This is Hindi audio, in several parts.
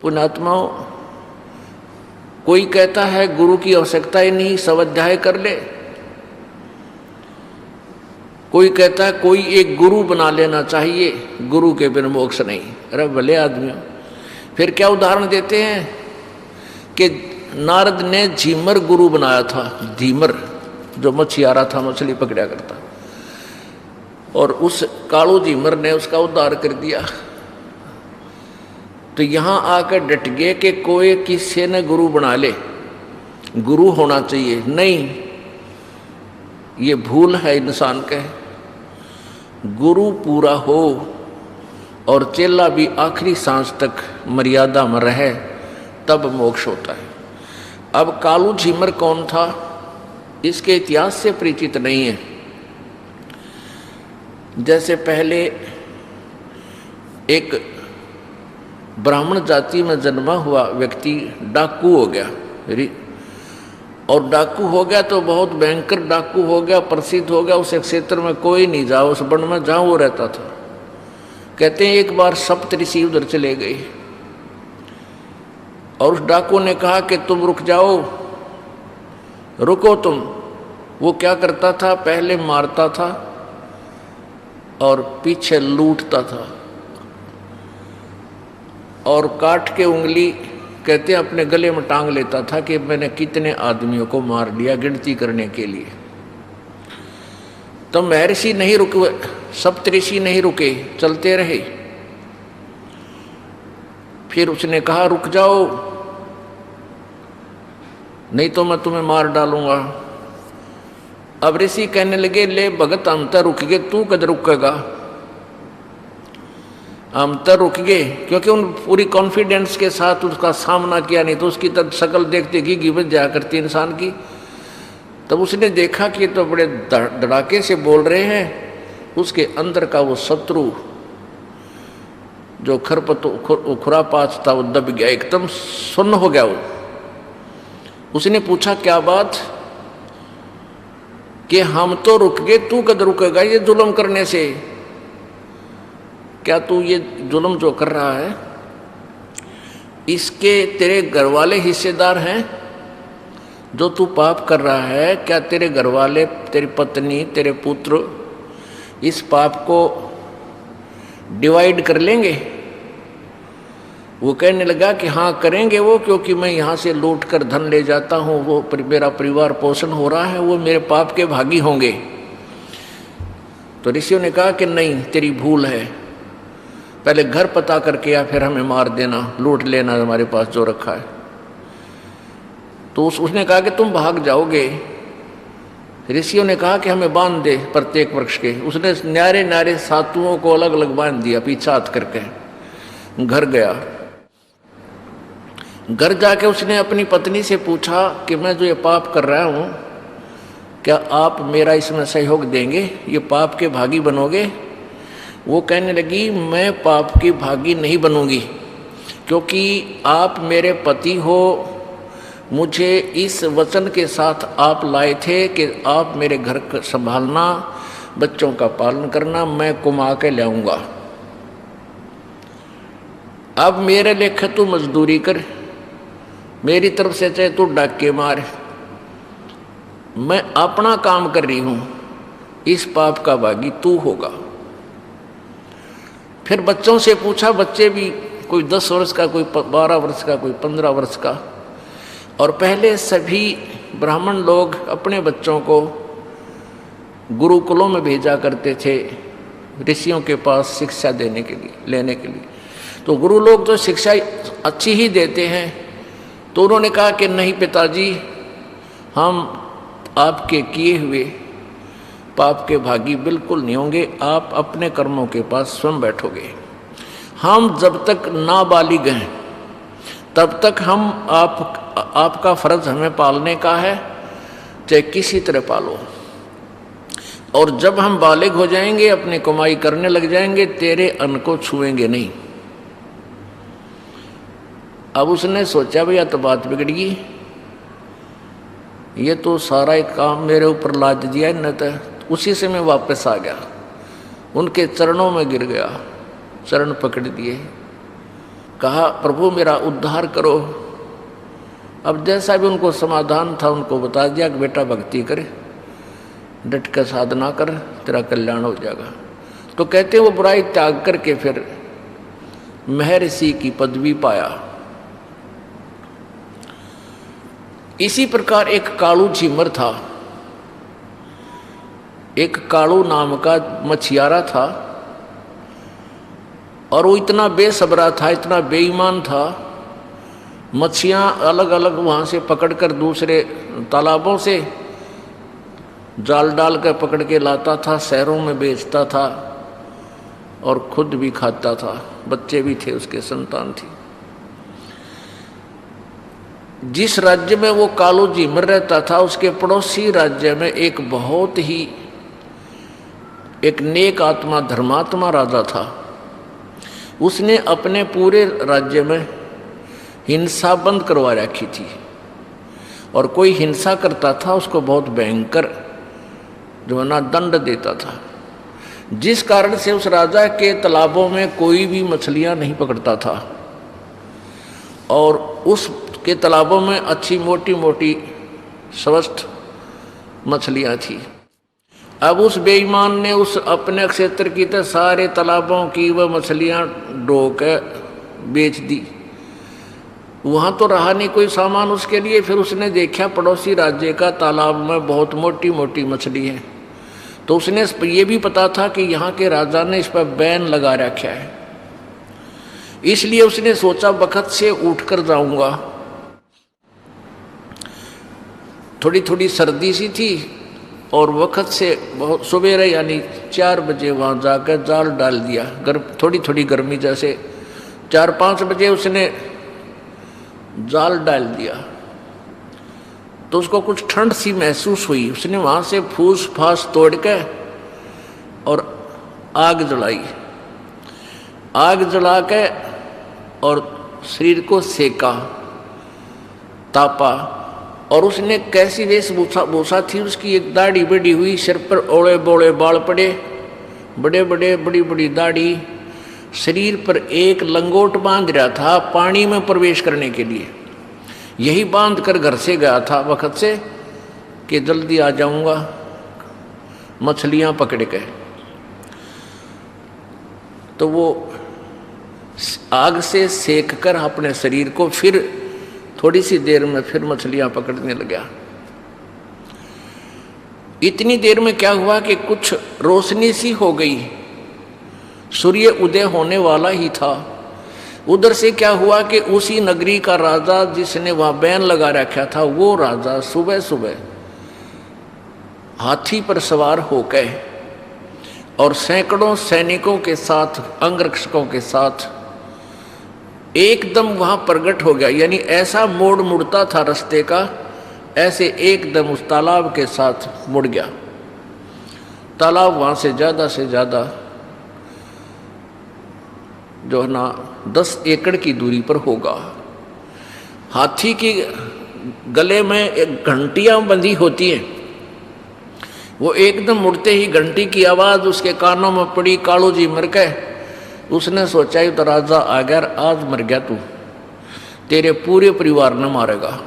पुण्यात्माओं, कोई कहता है गुरु की आवश्यकता ही नहीं, सब अध्याय कर ले। कोई कहता है कोई एक गुरु बना लेना चाहिए, गुरु के बिन मोक्ष नहीं। अरे भले आदमियों, फिर क्या उदाहरण देते हैं कि नारद ने झीमर गुरु बनाया था। झीमर जो मछियारा था, मछली पकड़ा करता, और उस कालू झीमर ने उसका उद्धार कर दिया। तो यहां आकर डट गए कि कोई किसी ने गुरु बना ले, गुरु होना चाहिए। नहीं, ये भूल है इंसान के। गुरु पूरा हो और चेला भी आखिरी सांस तक मर्यादा में रहे, तब मोक्ष होता है। अब कालू झीमर कौन था, इसके इतिहास से परिचित नहीं है। जैसे पहले एक ब्राह्मण जाति में जन्मा हुआ व्यक्ति डाकू हो गया, और डाकू हो गया तो बहुत भयंकर डाकू हो गया, प्रसिद्ध हो गया। उस क्षेत्र में कोई नहीं जाओ, उस वन में जहाँ वो रहता था। कहते हैं एक बार सप्तऋषि उधर चले गए और उस डाकू ने कहा कि तुम रुक जाओ, रुको तुम। वो क्या करता था, पहले मारता था और पीछे लूटता था, और काट के उंगली कहते हैं अपने गले में टांग लेता था कि मैंने कितने आदमियों को मार दिया, गिनती करने के लिए। तो महर्षि नहीं रुके, सप्तऋषि नहीं रुके, चलते रहे। फिर उसने कहा रुक जाओ, नहीं तो मैं तुम्हें मार डालूंगा। अब ऋषि कहने लगे, ले भगत हम तो रुक गए, तू कद रुकेगा? हम तो रुक गए, क्योंकि उन पूरी कॉन्फिडेंस के साथ उसका सामना किया। नहीं तो उसकी तब शक्ल देखते घी गिबत जाया करती इंसान की। तब उसने देखा कि तो बड़े धड़ाके से बोल रहे हैं। उसके अंदर का वो शत्रु जो खुरापात था वो दब गया, एकदम सुन्न हो गया वो। उसने पूछा क्या बात, कि हम तो रुक गए, तू कद रुकेगा ये जुल्म करने से? क्या तू ये जुल्म जो कर रहा है, इसके तेरे घर वाले हिस्सेदार हैं? जो तू पाप कर रहा है, क्या तेरे घर वाले, तेरी पत्नी, तेरे पुत्र इस पाप को डिवाइड कर लेंगे? वो कहने लगा कि हाँ करेंगे वो, क्योंकि मैं यहाँ से लूट कर धन ले जाता हूँ, वो मेरा परिवार पोषण हो रहा है, वो मेरे पाप के भागी होंगे। तो ऋषियों ने कहा कि नहीं, तेरी भूल है, पहले घर पता करके या फिर हमें मार देना, लूट लेना हमारे पास जो रखा है। तो उसने कहा कि तुम भाग जाओगे। ऋषियों ने कहा कि हमें बांध दे प्रत्येक वृक्ष के। उसने न्यारे न्यारे सातुओं को अलग अलग बांध दिया, पीछा हाथ करके घर गया। घर जाके उसने अपनी पत्नी से पूछा कि मैं जो ये पाप कर रहा हूँ, क्या आप मेरा इसमें सहयोग देंगे, ये पाप के भागी बनोगे? वो कहने लगी, मैं पाप की भागी नहीं बनूंगी, क्योंकि आप मेरे पति हो। मुझे इस वचन के साथ आप लाए थे कि आप मेरे घर का संभालना, बच्चों का पालन करना, मैं कमा के लाऊंगा। अब मेरे लेखे तू मजदूरी कर, मेरी तरफ से चाहे तू डाके मार, मैं अपना काम कर रही हूं, इस पाप का भागी तू होगा। फिर बच्चों से पूछा, बच्चे भी कोई 10 वर्ष का, कोई 12 वर्ष का, कोई 15 वर्ष का। और पहले सभी ब्राह्मण लोग अपने बच्चों को गुरुकुलों में भेजा करते थे ऋषियों के पास शिक्षा देने के लिए, लेने के लिए। तो गुरु लोग तो शिक्षा अच्छी ही देते हैं। तो उन्होंने कहा कि नहीं पिताजी, हम आपके किए हुए पाप के भागी बिल्कुल नहीं होंगे, आप अपने कर्मों के पास स्वयं बैठोगे। हम जब तक नाबालिग हैं तब तक हम आपका फर्ज हमें पालने का है, चाहे किसी तरह पालो। और जब हम बालिग हो जाएंगे, अपनी कमाई करने लग जाएंगे, तेरे अन्न को छुएंगे नहीं। अब उसने सोचा भैया तो बात बिगड़ गई, ये तो सारा एक काम मेरे ऊपर लाद दिया न। तो उसी से मैं वापस आ गया, उनके चरणों में गिर गया, चरण पकड़ दिए। कहा प्रभु मेरा उद्धार करो। अब जैसा भी उनको समाधान था उनको बता दिया कि बेटा भक्ति करे, डट कर साधना कर, तेरा कल्याण हो जाएगा। तो कहते वो बुराई त्याग करके फिर महर्षि की पदवी पाया। इसी प्रकार एक कालू झीमर था, एक कालू नाम का मछियारा था, और वो इतना बेसब्रा था, इतना बेईमान था, मच्छियाँ अलग अलग वहाँ से पकड़कर दूसरे तालाबों से जाल डाल कर पकड़ के लाता था, शहरों में बेचता था और खुद भी खाता था, बच्चे भी थे, उसके संतान थी। जिस राज्य में वो कालू झीमर रहता था उसके पड़ोसी राज्य में एक बहुत ही एक नेक आत्मा धर्मात्मा राजा था। उसने अपने पूरे राज्य में हिंसा बंद करवा रखी थी, और कोई हिंसा करता था उसको बहुत भयंकर जो है ना दंड देता था, जिस कारण से उस राजा के तालाबों में कोई भी मछलियां नहीं पकड़ता था, और उसके तालाबों में अच्छी मोटी मोटी स्वस्थ मछलियां थी। अब उस बेईमान ने उस अपने क्षेत्र की तो सारे तालाबों की वह मछलियां ढो के बेच दी। वहाँ तो रहा नहीं कोई सामान उसके लिए। फिर उसने देखा पड़ोसी राज्य का तालाब में बहुत मोटी मोटी मछली है, तो उसने ये भी पता था कि यहाँ के राजा ने इस पर बैन लगा रखा है, इसलिए उसने सोचा वक्त से उठकर जाऊंगा। थोड़ी थोड़ी सर्दी सी थी और वक्त से बहुत सवेरे यानी 4 बजे वहाँ जाकर जाल डाल दिया। थोड़ी थोड़ी गर्मी जैसे 4-5 बजे उसने जाल डाल दिया, तो उसको कुछ ठंड सी महसूस हुई। उसने वहाँ से फूस फास तोड़ के और आग जलाई। आग जला के और शरीर को सेका, तापा, और उसने कैसी वेशभूषा थी उसकी, एक दाढ़ी बड़ी हुई, सिर पर ओले बोले बाल पड़े, बड़े बड़े बड़ी बड़ी दाढ़ी, शरीर पर एक लंगोट बांध रहा था पानी में प्रवेश करने के लिए। यही बांध कर घर से गया था वक्त से कि जल्दी आ जाऊंगा मछलियां पकड़ के। तो वो आग से सेक कर अपने शरीर को फिर थोड़ी सी देर में फिर मछलियां पकड़ने लगा। इतनी देर में क्या हुआ कि कुछ रोशनी सी हो गई, सूर्य उदय होने वाला ही था। उधर से क्या हुआ कि उसी नगरी का राजा जिसने वहां बैन लगा रखा था, वो राजा सुबह सुबह हाथी पर सवार होकर और सैकड़ों सैनिकों के साथ, अंगरक्षकों के साथ एकदम वहां प्रकट हो गया। यानी ऐसा मोड़ मुड़ता था रास्ते का, ऐसे एकदम उस तालाब के साथ मुड़ गया। तालाब वहां से ज़्यादा जो है ना 10 एकड़ की दूरी पर होगा। हाथी की गले में एक घंटियां बंधी होती हैं, वो एकदम मुड़ते ही घंटी की आवाज़ उसके कानों में पड़ी। कालू जी मर गए। उसने सोचा ही तो राजा आ गया, आज मर गया तू, तेरे पूरे परिवार ने मारेगा।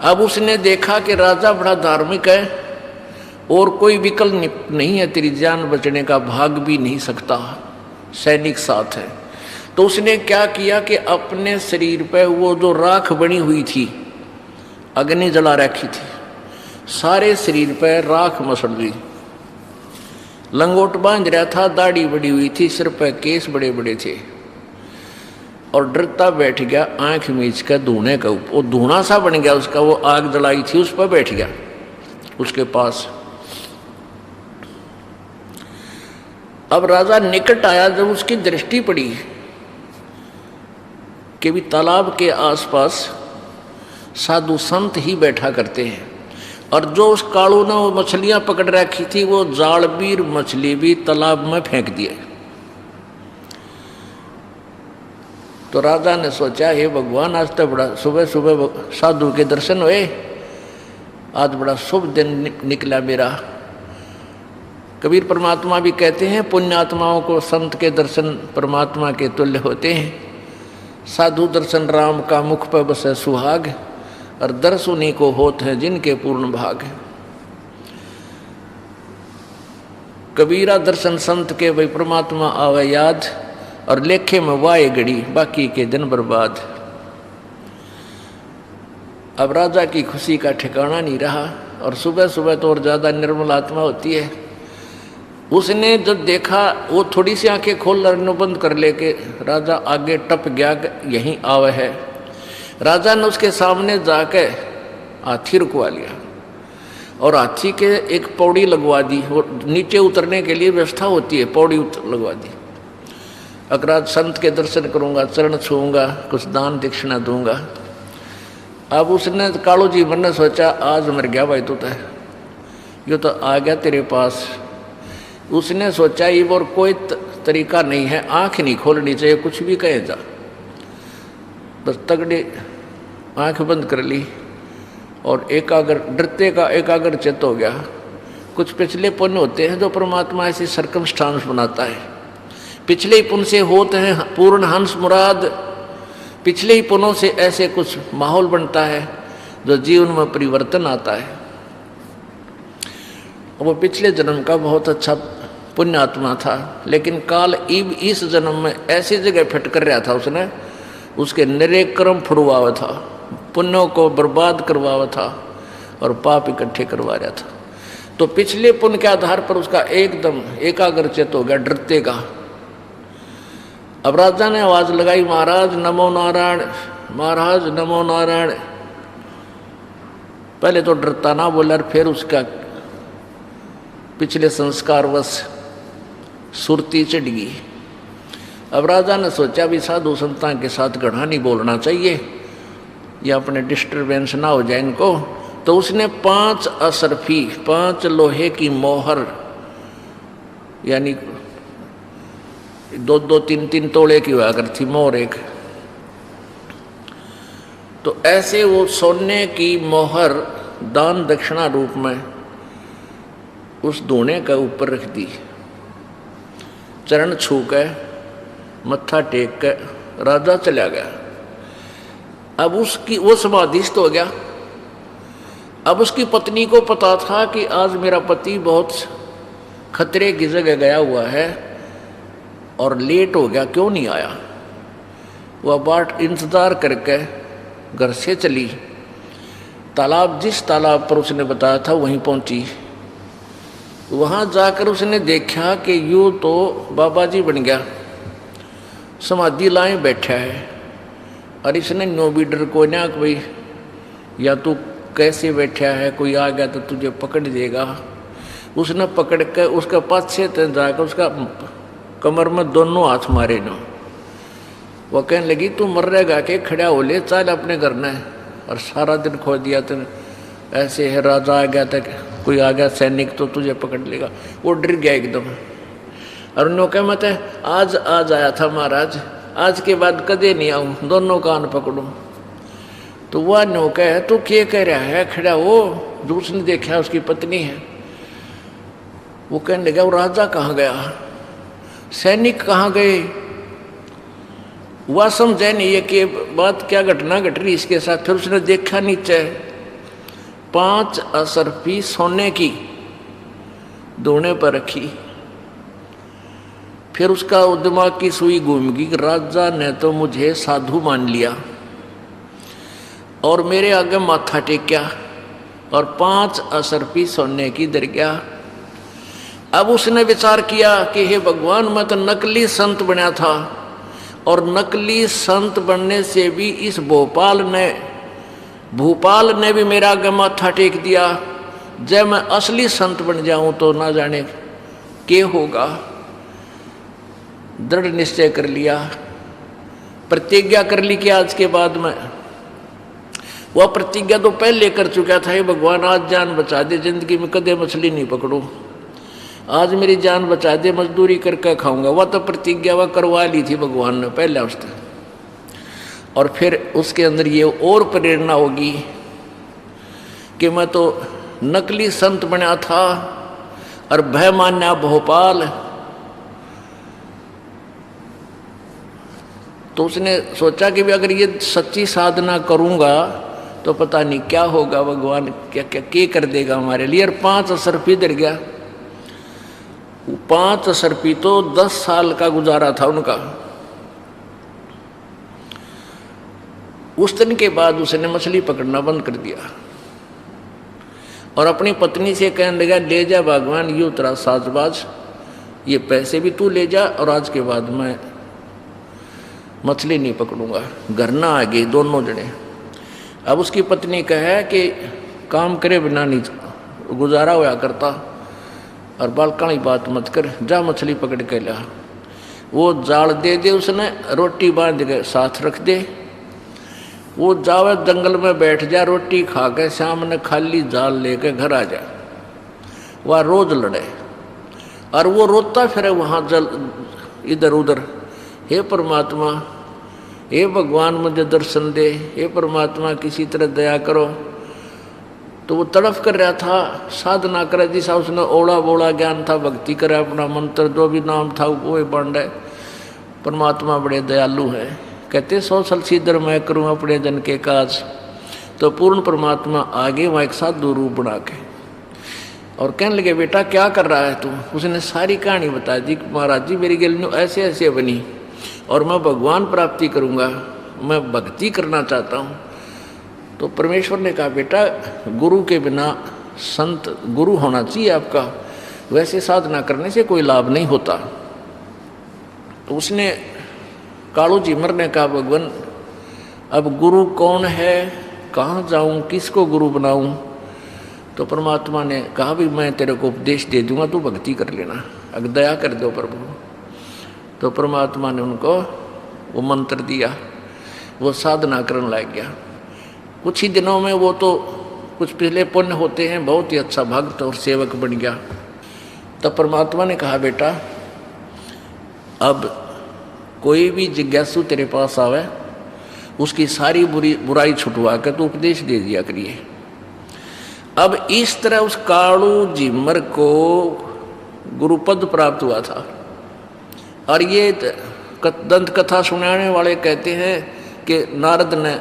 अब उसने देखा कि राजा बड़ा धार्मिक है और कोई विकल्प नहीं है, तेरी जान बचने का, भाग भी नहीं सकता, सैनिक साथ है। तो उसने क्या किया कि अपने शरीर पर वो जो राख बनी हुई थी, अग्नि जला रखी थी, सारे शरीर पर राख मसड़ दी। लंगोट बांध रहा था, दाढ़ी बड़ी हुई थी, सिर पर केस बड़े बड़े थे, और डरता बैठ गया आंख मीच कर धूने का। वो धूना सा बन गया उसका, वो आग जलाई थी उस पर बैठ गया उसके पास। अब राजा निकट आया, जब उसकी दृष्टि पड़ी कि भी तालाब के आसपास साधु संत ही बैठा करते हैं, और जो उस कालू ने वो मछलियां पकड़ रखी थी, वो जालबीर मछली भी तालाब में फेंक दिए। तो राजा ने सोचा, हे भगवान, आज तो बड़ा सुबह सुबह साधु के दर्शन हुए, आज बड़ा शुभ दिन निकला मेरा। कबीर परमात्मा भी कहते हैं, पुण्यात्माओं को संत के दर्शन परमात्मा के तुल्य होते हैं। साधु दर्शन राम का मुख पर बसे सुहाग, और दर्श उन्हीं को होत हैं जिनके पूर्ण भाग। कबीरा दर्शन संत के वही परमात्मा आवे याद, और लेखे में वाए घड़ी बाकी के दिन बर्बाद। अब राजा की खुशी का ठिकाना नहीं रहा, और सुबह सुबह तो और ज़्यादा निर्मल आत्मा होती है। उसने जब देखा, वो थोड़ी सी आंखें खोल लड़नो बंद कर लेके राजा आगे टप गया, यहीं आवे है। राजा ने उसके सामने जाके हाथी रुकवा लिया, और हाथी के एक पौड़ी लगवा दी। वो नीचे उतरने के लिए व्यवस्था होती है, पौड़ी लगवा दी। अगर आज संत के दर्शन करूँगा, चरण छूँगा, कुछ दान दक्षिणा दूंगा। अब उसने कालो जी मन ने सोचा, आज मर गया भाई, तो ये तो आ गया तेरे पास। उसने सोचा ये और कोई तरीका नहीं है, आंख नहीं खोलनी चाहिए, कुछ भी कहे जा। बस तगड़े आंख बंद कर ली, और एकाग्र, डरते का एकाग्र चित्त हो गया। कुछ पिछले पुण्य होते हैं जो परमात्मा ऐसी सर्कमस्टांस बनाता है। पिछले ही पुण्य से होते हैं पूर्ण हंस मुराद। पिछले ही पुण्यों से ऐसे कुछ माहौल बनता है जो जीवन में परिवर्तन आता है। वो पिछले जन्म का बहुत अच्छा पुण्य आत्मा था, लेकिन काल इस जन्म में ऐसी जगह फिट कर रहा था। उसने उसके निरे कर्म फुड़वावा था, पुण्यों को बर्बाद करवावा था, और पाप इकट्ठे करवा रहा था। तो पिछले पुण्य के आधार पर उसका एकदम एकाग्र चित्त हो गया, डरते का। अब राजा ने आवाज लगाई, महाराज नमो नारायण, महाराज नमो नारायण। पहले तो डरता ना बोला, फिर उसका पिछले संस्कारवश सुरती चढ़ गई। अब राजा ने सोचा भी साधु संतां के साथ घना नहीं बोलना चाहिए, या अपने डिस्टर्बेंस ना हो जाए इनको। तो उसने 5 असरफी, 5 लोहे की मोहर, यानी 2-2, 3-3 तोड़े की हुआ करती मोहर एक, तो ऐसे वो सोने की मोहर दान दक्षिणा रूप में उस धोने के ऊपर रख दी। चरण छू के मत्था टेक के राजा चला गया। अब उसकी वो समाधिस्थ हो गया। अब उसकी पत्नी को पता था कि आज मेरा पति बहुत खतरे की जगह गया हुआ है और लेट हो गया, क्यों नहीं आया। वह बाट इंतजार करके घर से चली। तालाब, जिस तालाब पर उसने बताया था वहीं पहुंची। वहां जाकर उसने देखा कि यूं तो बाबा जी बन गया, समाधि लाए बैठा है। और इसने नो भी डर को ना कि भाई या तू कैसे बैठा है, कोई आ गया तो तुझे पकड़ देगा। उसने पकड़ कर उसका पाछे तक जाकर उसका कमर में दोनों हाथ मारे न। वो कहने लगी तू मर रहेगा के, खड़ा हो ले, चल अपने घर न। और सारा दिन खो दिया तेने, ऐसे है राजा आ गया था, कोई आ गया सैनिक तो तुझे पकड़ लेगा। वो डर गया एकदम। और नो कह मत आज आया था महाराज, आज के बाद कदे नहीं आऊँ, दोनों कान पकड़ूं। तो वह नो कह तू क्या कह रहा है, खड़ा हो। दूसरे ने देखा उसकी पत्नी है। वो कहने लगा वो राजा कहाँ गया, सैनिक कहाँ गए। वह समझे नहीं है कि बात क्या घटना घट रही इसके साथ। फिर उसने देखा नीचे 5 असरफी सोने की दोने पर रखी। फिर उसका दिमाग की सुई घूम गई, राजा ने तो मुझे साधु मान लिया और मेरे आगे माथा टेक्या और 5 असरफी सोने की दर गया। अब उसने विचार किया कि हे भगवान, मैं तो नकली संत बना था, और नकली संत बनने से भी इस भोपाल ने भी मेरा आगे माथा टेक दिया। जब मैं असली संत बन जाऊं तो ना जाने क्या होगा। दृढ़ निश्चय कर लिया, प्रतिज्ञा कर ली कि आज के बाद में, वह प्रतिज्ञा तो पहले कर चुका था, हे भगवान आज जान बचा दे, जिंदगी में कदे मछली नहीं पकड़ूं, आज मेरी जान बचा दे, मजदूरी करके खाऊंगा। वह तो प्रतिज्ञा वह करवा ली थी भगवान ने पहले उससे। और फिर उसके अंदर ये और प्रेरणा होगी कि मैं तो नकली संत बना था और भय मान्या भोपाल। तो उसने सोचा कि भी अगर ये सच्ची साधना करूँगा तो पता नहीं क्या होगा, भगवान क्या क्या कर देगा हमारे लिए। और 5 असरफी इधर गया। 5 असरफी तो 10 साल का गुजारा था उनका। उस दिन के बाद उसने मछली पकड़ना बंद कर दिया और अपनी पत्नी से कहने लगा, ले जा भगवान, ये उतरा साजबाज, ये पैसे भी तू ले जा और आज के बाद मैं मछली नहीं पकड़ूंगा। घर ना आ गई दोनों जने। अब उसकी पत्नी कहे कि काम करे बिना नहीं गुजारा होया करता और बालकानी बात मत कर, जा मछली पकड़ के ला। वो जाल दे दे, उसने रोटी बांध के साथ रख दे, वो जावे जंगल में बैठ जा, रोटी खा के शाम ने खाली जाल लेके घर आ जा। वह रोज लड़े और वो रोता फिरे वहाँ जल इधर उधर, हे परमात्मा, हे भगवान मुझे दर्शन दे, हे परमात्मा किसी तरह दया करो। तो वो तड़फ कर रहा था, साधना करे जैसा उसने ओला बोला ज्ञान था, भक्ति करे, अपना मंत्र जो भी नाम था वो बांटे। परमात्मा बड़े दयालु है, कहते 100 साल सीधर मैं करूँ अपने जन के काज। तो पूर्ण परमात्मा आगे वहाँ एक साधु रूप बना के और कहने लगे, बेटा क्या कर रहा है तू? उसने सारी कहानी बता दी, महाराज जी मेरी गलती ऐसे ऐसे बनी और मैं भगवान प्राप्ति करूँगा, मैं भक्ति करना चाहता हूँ। तो परमेश्वर ने कहा, बेटा गुरु के बिना संत गुरु होना चाहिए आपका, वैसे साधना करने से कोई लाभ नहीं होता। तो उसने कालू झिमर ने कहा, भगवान अब गुरु कौन है, कहाँ जाऊँ, किसको गुरु बनाऊँ? तो परमात्मा ने कहा, भी मैं तेरे को उपदेश दे दूंगा, तू भक्ति कर लेना, अगर दया कर दो प्रभु। तो परमात्मा ने उनको वो मंत्र दिया, वो साधना करने लग गया। कुछ ही दिनों में वो तो कुछ पहले पुण्य होते हैं, बहुत ही अच्छा भक्त और सेवक बन गया। तब परमात्मा ने कहा, बेटा अब कोई भी जिज्ञासु तेरे पास आवे, उसकी सारी बुराई छुटवा कर तो उपदेश दे दिया करिए। अब इस तरह उस कालू झिमर को गुरुपद प्राप्त हुआ था। और ये दंत कथा सुनाने वाले कहते हैं कि नारद ने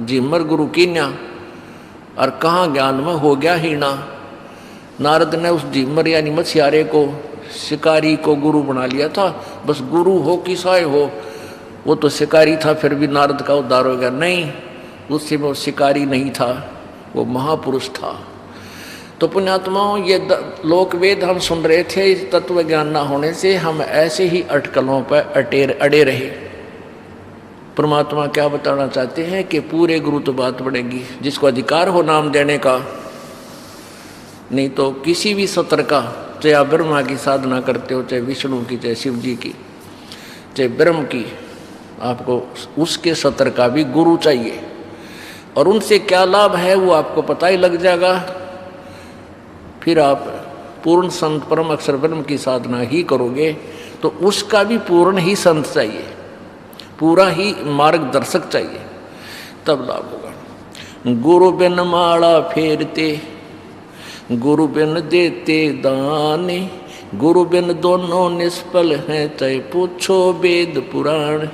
झिमर गुरु कीन्या और कहाँ ज्ञान में हो गया हीना। नारद ने उस झिमर यानी मछियारे को, शिकारी को गुरु बना लिया था। बस गुरु हो कि साय हो, वो तो शिकारी था, फिर भी नारद का उद्धार हो गया। नहीं, उससे वो शिकारी नहीं था, वो महापुरुष था। तो पुण्यात्माओं, ये लोक वेद हम सुन रहे थे, इस तत्व ज्ञान ना होने से हम ऐसे ही अटकलों पर अड़े रहे। परमात्मा क्या बताना चाहते हैं कि पूरे गुरु तो बात बढ़ेगी, जिसको अधिकार हो नाम देने का, नहीं तो किसी भी सत्र का, चाहे आप ब्रह्मा की साधना करते हो, चाहे विष्णु की, चाहे शिव जी की, चाहे ब्रह्म की, आपको उसके सत्र का भी गुरु चाहिए। और उनसे क्या लाभ है वो आपको पता ही लग जाएगा। फिर आप पूर्ण संत परम अक्षर ब्रह्म की साधना ही करोगे तो उसका भी पूर्ण ही संत चाहिए, पूरा ही मार्गदर्शक चाहिए, तब लाभ होगा। गुरु बिन माला फेरते, गुरु बिन देते दाने, गुरु बिन दोनों निष्फल हैं, चाहे पूछो वेद पुराण।